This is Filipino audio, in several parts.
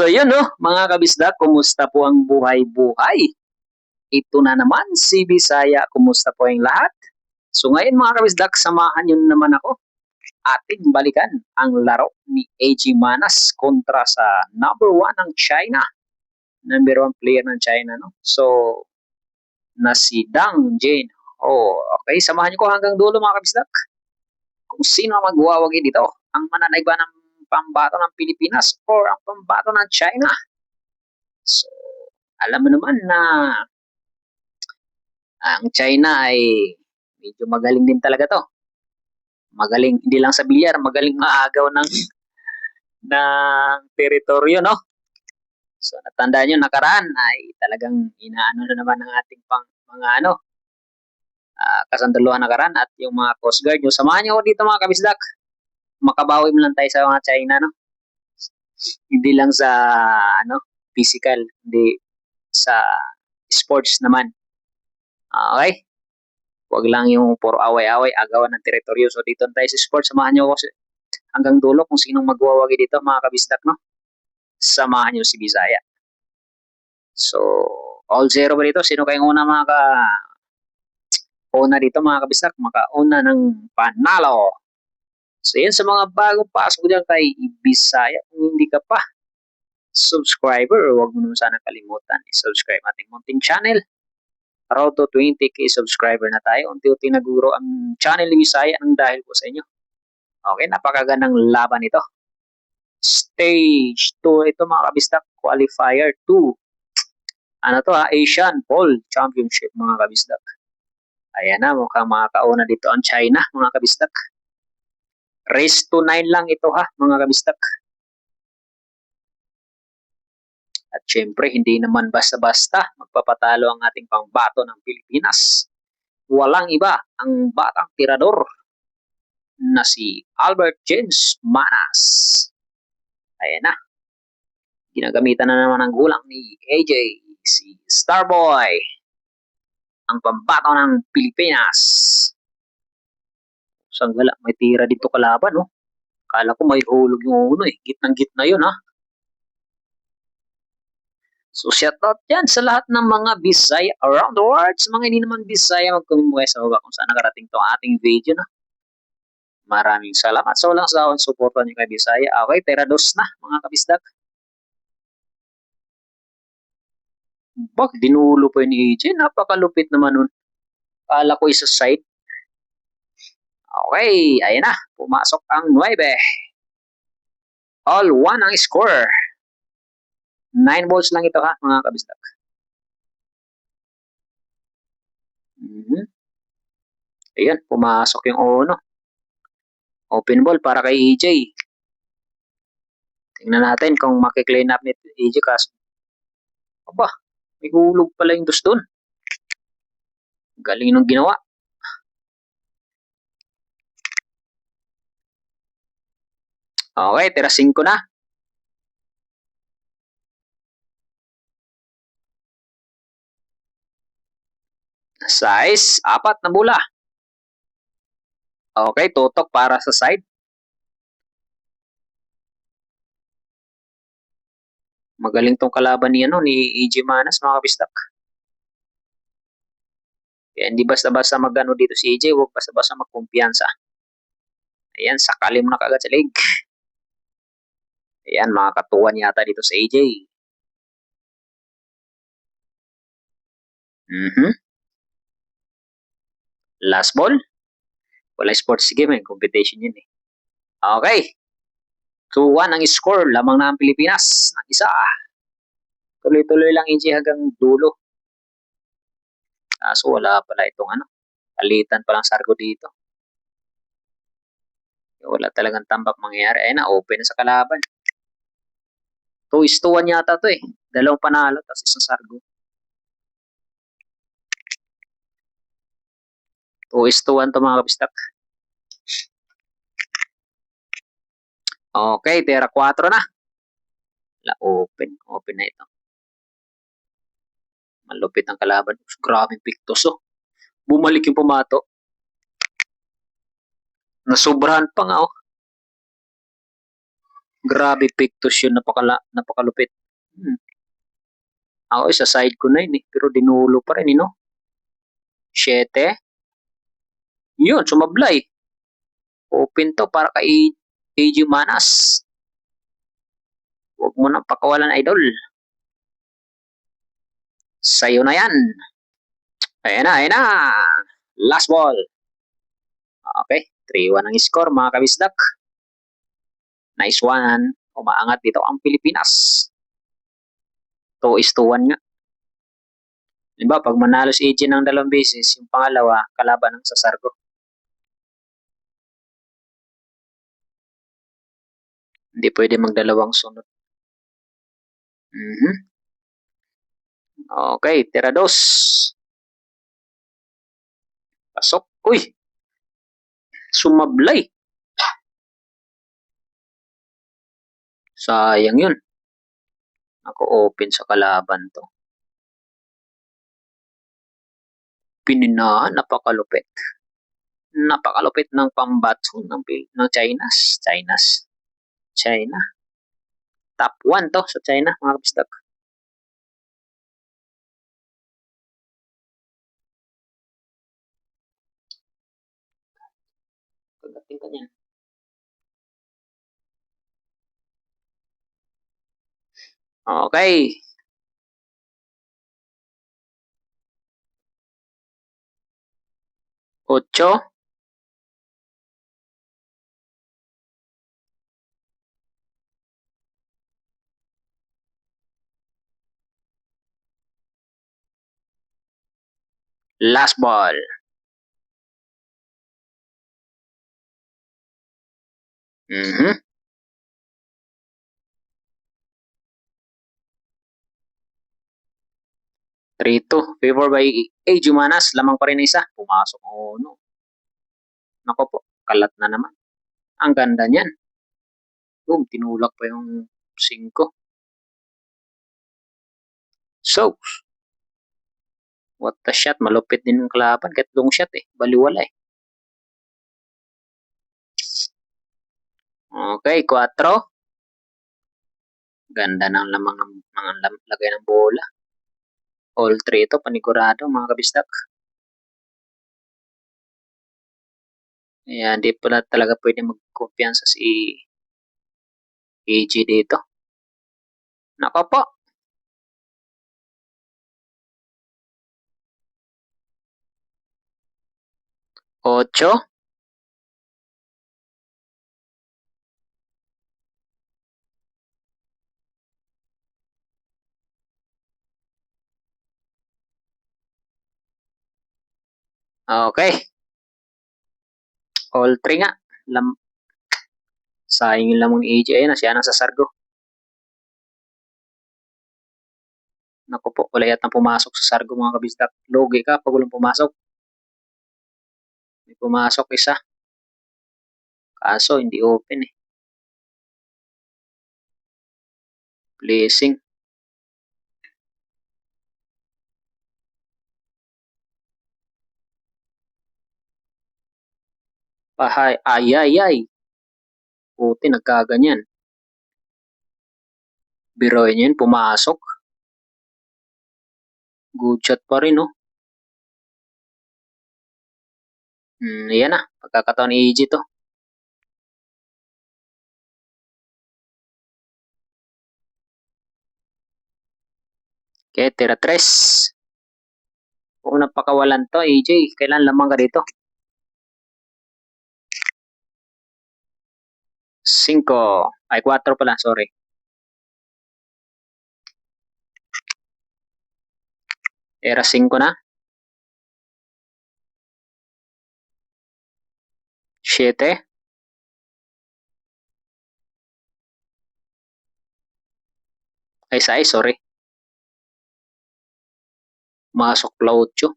So yun no, mga kabisdak, kumusta po ang buhay-buhay? Ito na naman si Bisaya, kumusta po ang lahat? So ngayon mga kabisdak, samahan nyo naman ako. Ating balikan ang laro ni AG Manas kontra sa number 1 ng China. Number 1 player ng China, no? So, na si Dang Jin. Oh, okay, samahan nyo ko hanggang dulo mga kabisdak. Kung sino ang magwawagi dito, ang mananay ba ng pambato ng Pilipinas or ang pambato ng China? So, alam mo naman na ang China ay medyo magaling din talaga to. Magaling hindi lang sa bilyar, magaling maagaw ng teritoryo, no? So natandaan nyo nakaraan ay talagang inaano na naman ng ating mga kasandaluhan nakaraan at yung mga Coast Guard nyo. Samahan nyo ako dito mga kabisdak. Makabawi mo lang tayo sa mga China, no? Hindi lang sa physical, hindi sa sports naman. Okay? Huwag lang yung puro away-away, agawan ng teritoryo. So dito tayo sa sports, samahan nyo ako hanggang dulo kung sinong magwawagi dito mga kabisdak, no? Samahan nyo si Bisaya. So, all zero ba dito? Sino kayong una una dito mga kabisdak? Makauna ng panalo. So yan sa mga bagong pasok dyan kay Bisaya. Kung hindi ka pa subscriber, huwag mo naman sana kalimutan i-subscribe ating munting channel. Road to 20k subscriber na tayo. Unti-unti naguro ang channel ni Bisaya ng dahil po sa inyo. Okay, napakagandang laban ito. Stage 2 ito mga kabistak, qualifier 2. Ano to Asian Ball Championship mga kabistak. Ayan na, mukhang makakauna dito ang China mga kabistak. Race to 9 lang ito mga kabistak. At syempre, hindi naman basta-basta magpapatalo ang ating pangbato ng Pilipinas. Walang iba ang batang tirador na si Albert James Manas. Ayan na. Ginagamitan na naman ng gulang ni AJ, si Starboy, ang pambato ng Pilipinas. Sanggala, may tira dito kalaban, no? Kala ko may hulog yung uno, Gitnang-gitna yun, So, shoutout yan sa lahat ng mga Bisaya around the world. Sa mga hindi naman Bisaya, mag-comment mo kayo sa baba kung saan nakarating to ating video, na. Maraming salamat sa walang sawang suporta niyo kay Bisaya. Okay, terados na, mga kabisdak. Bak, dinulo po yung AJ. Napakalupit naman nun. Kala ko isa side. Okay, ayan na. Pumasok ang 9. All 1 ang score. 9 balls lang ito mga kabisdak. Ayan, pumasok yung uno. Open ball para kay EJ. Tingnan natin kung makiklean up ni EJ kaso. Aba, may hulog pala yung dos doon. Galing nung ginawa. Okay, tira 5 na. Size, 4 na bola. Okay, tutok para sa side. Magaling tong kalaban ni AJ Manas mga kabistak. Kaya hindi basta-basta magano dito si AJ, huwag basta-basta magkumpiyansa. Ayan, sakali mo na kagad sa leg. Ayan, makakatuwan yata dito sa AJ. Last ball. Wala sports game, competition yun Okay. 2-1 ang score. Lamang na ang Pilipinas. Ng isa. Tuloy-tuloy lang AJ hanggang dulo. So wala pala itong palitan palang sargo dito. Wala talagang tambak mangyayari. Ayun na, open na sa kalaban. 2-1 yata to Dalawang panalo, tapos isang sargo. 2-1 to mga kabistak. Okay, tera 4 na. Open na ito. Malupit ang kalaban. Grabe pictos Bumalik yung pumato. Nasubrahan pa nga Grabe pictus yun, napakalupit. Ako sa side ko na yun eh, pero dinulo pa rin, no? 7. Yun, sumablay. Open to para kay AG Manas. Huwag mo nang pakawalan, idol. Sa'yo na yan. Ayan na. Last ball. Okay, 3-1 ang score, mga kabisdak. Nice one. Umaangat dito ang Pilipinas. 2-1 nga. Diba, pag manalo si AG ng 2 beses, yung pangalawa, kalaban ng Sasargo. Hindi pwede magdalawang sunod. Okay, tira 2. Pasok. Uy! Sumablay. Sayang yun. Ako open sa kalaban to. Pininahan, napakalupit. Napakalupit ng pambato ng China. Top 1 to sa China, mga kabisdak. Pagdating ka niyan. Okay. Ocho. Last ball. Mm-hmm. 3-2. Favor by AG Manas. Lamang pa rin isa. Pumasok. Oh, no. Nako po. Kalat na naman. Ang ganda niyan. Boom. Tinulak pa yung 5. So, what the shot. Malupit din yung kalaban. Kahit long shot eh. Baliwala eh. Okay, 4. Ganda ng lamang ng lagay ng bola. All 3 ito, panigurado, mga kabistak. Ayan, di pala talaga pwede magkumpiyansa si AG dito. Nako po. 8. Okay. All 3 nga. Sayang yung lamang AG. Ayan na, siya nang Sasargo. Naku po, wala yatang pumasok sa Sargo, mga kabistak. Logi ka pag walang pumasok. May pumasok isa. Kaso, hindi open eh. Blessing. Pahay. Ay. Puti, nagkaganyan. Biroy niya yun, pumasok. Good shot pa rin, no? Ayan na. Pagkakataon ni AG to. Okay, tira 3. Kung napakawalan to, AJ, kailan lamang ka dito? 5. Ay, 4 pala, sorry. Era 5 na. 7. Ay, 6, sorry. Masok pala 8.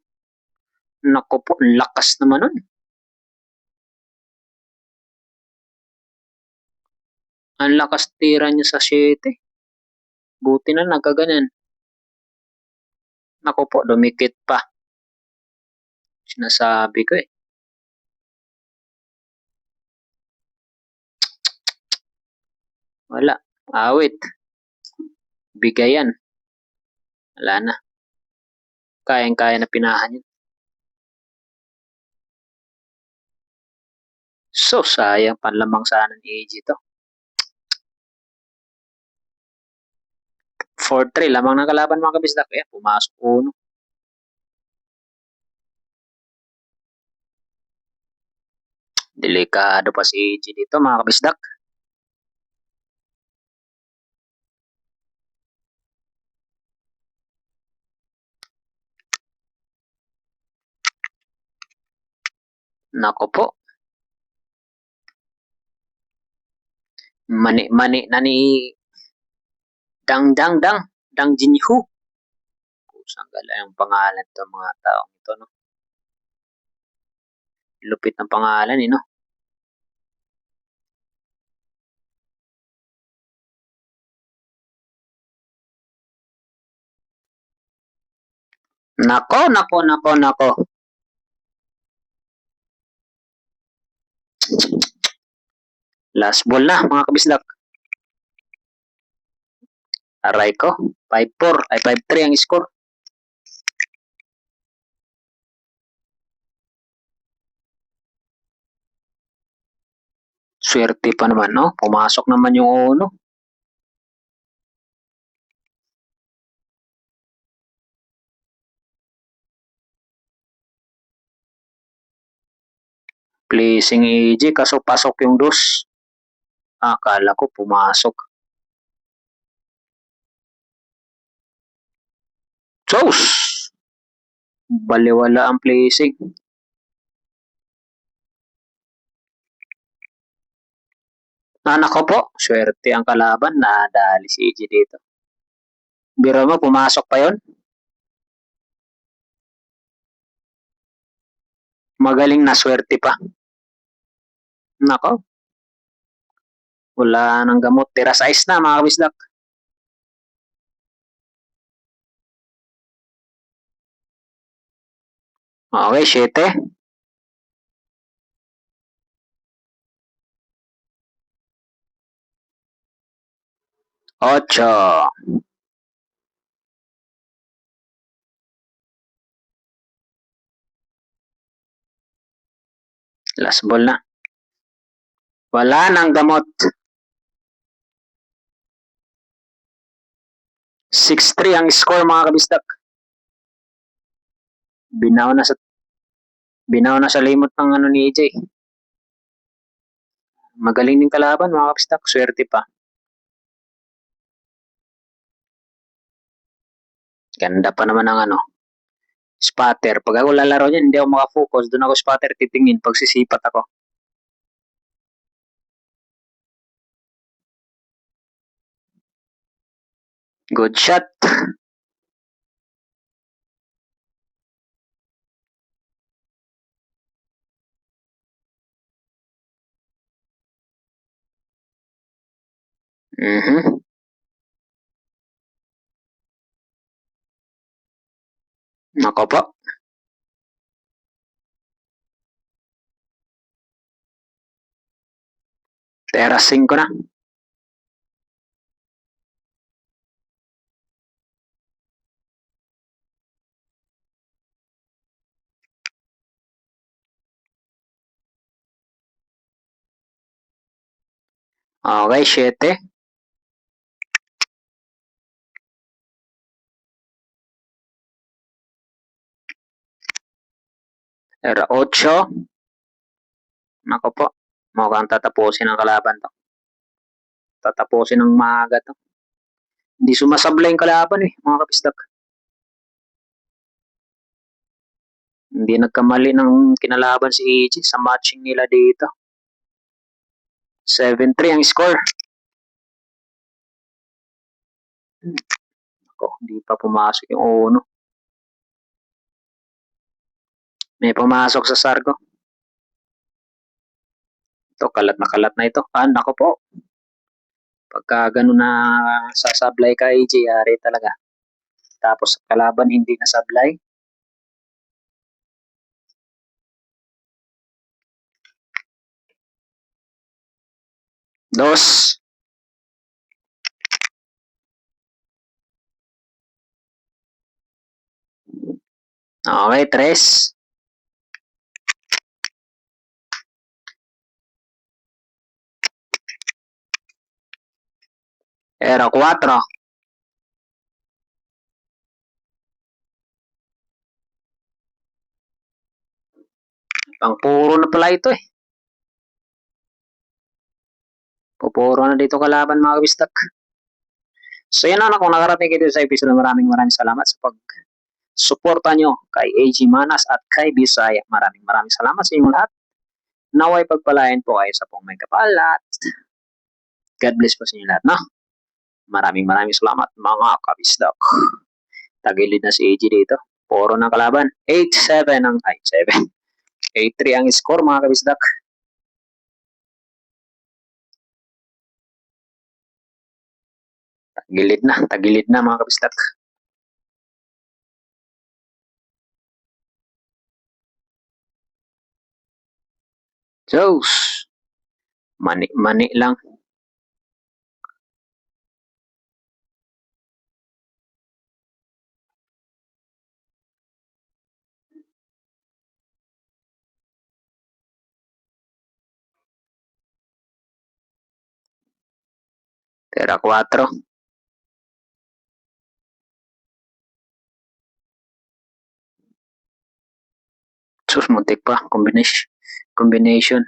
Naku po, lakas naman nun. Ang lakas tira niya sa 7. Buti na nagkaganyan. Naku po, dumikit pa. Sinasabi ko eh. Wala. Awit. Bigayan. Wala na. Kayang-kaya na pinahan yun. So, sayang panlamang sana ni AG to. 4-3. Lamang ng kalaban mga kabisdak. Eh, pumasok uno. Delikado pa si AG dito mga kabisdak. Nako po. Mani na ni Dang Jinhu. Kusang gala yung pangalan to mga taong ito, no? Lupit ng pangalan, no? Nako. Last ball na, mga kabisdak. Aray ko. 5-4. Ay, 5-3 ang score. Swerte pa naman, no? Pumasok naman yung uno. Placing AG, kaso pasok yung dos. Akala ko pumasok. Sos! Baliwala ang placing. Nako po, swerte ang kalaban. Nadali si AG dito. Biro mo, pumasok pa yon. Magaling na swerte pa. Nako. Wala nang gamot. Tira size na mga kabisdak. Okay, 7. 8. Last ball na. Wala nang gamot. 6-3 ang score mga kabisdak. Binaw na sa limot ng ano ni AJ. Magaling din kalaban mga kabisdak. Swerte pa. Ganda pa naman ang ano. Spatter. Pag ako lalaro niyan, hindi ako makafocus. Doon ako spatter titingin pag sisipat ako. Good shot. Nako po. Terasing ko na. Okay, 7. Era 8. Nako po. Mukhang tatapusin ang kalaban to. Tatapusin ng maaga to. Hindi sumasablay yung kalaban mga kapistak. Hindi nagkamali ng kinalaban si AG sa matching nila dito. 7-3 ang score. Ako, hindi pa pumasok yung uno. May pumasok sa Sargo. Ito, kalat na ito. Nako po. Pagka gano'n na sasablay ka, AJ, yari talaga. Tapos kalaban hindi nasablay. Dos. Okay, 3. Era 4. Pang puro na pala ito eh. Pupuro na dito kalaban mga kabistak. So yan na, kung nakarating kayo sa episode, maraming salamat sa pag-suporta nyo kay AG Manas at kay Bisaya. Maraming salamat sa inyong lahat. Naway pagpalain po kayo sa pong may kapal at God bless po sa inyo lahat. No? Maraming salamat mga kabistak. Tagilid na si AG dito. Puro ng kalaban. 8-7 ang 7. 8-3 ang score mga kabisdak. Tagilid na mga kabistak. Diyos. Mani lang. Tera 4. Sus, muntik pa. Combination.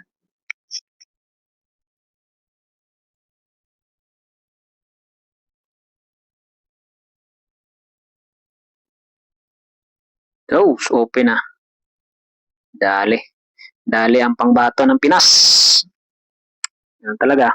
Diyos, open na. Dali ang pangbato ng Pinas. Yan talaga.